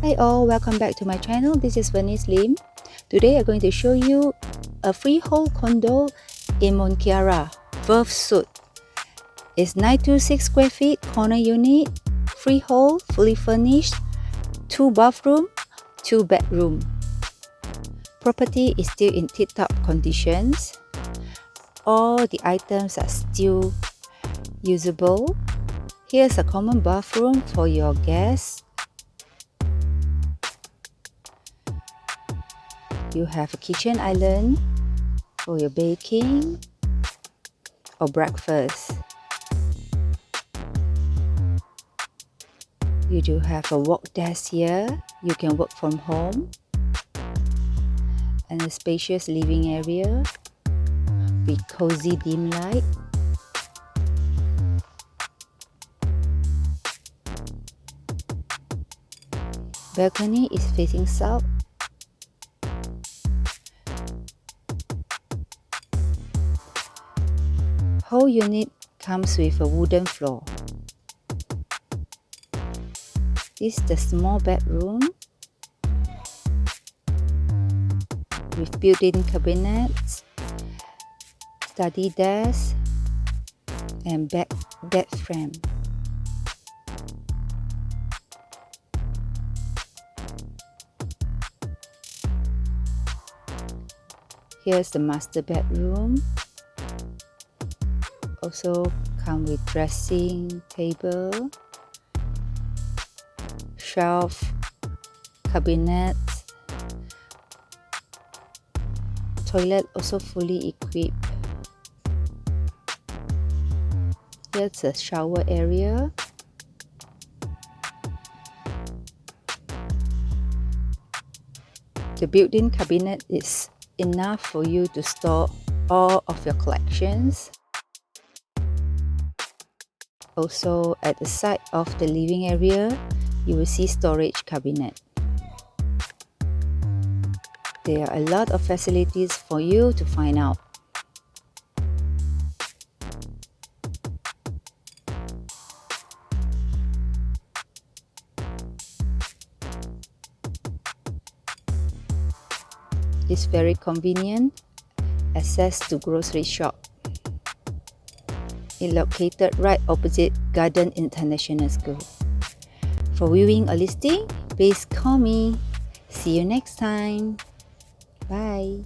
Hi all, welcome back to my channel. This is Vernice. Today I'm going to show you a freehold condo in Mont Kiara, Verve suite. It's 926 square feet, corner unit, freehold, fully furnished, 2 bathroom, 2 bedroom. Property is still in tip-top conditions. All the items are still usable. Here's a common bathroom for your guests. You have a kitchen island for your baking or breakfast. You do have a work desk here. You can work from home. And a spacious living area with cozy dim light. Balcony is facing south. Whole unit comes with a wooden floor. This is the small bedroom with built-in cabinets, study desk, and bed frame. Here's the master bedroom. Also come with dressing table, shelf, cabinets, toilet also fully equipped. Here's a shower area. The built-in cabinet is enough for you to store all of your collections. Also, at the side of the living area, you will see storage cabinet. There are a lot of facilities for you to find out. It's very convenient, access to grocery shop. It's located right opposite Garden International School. For viewing or listing, please call me. See you next time. Bye.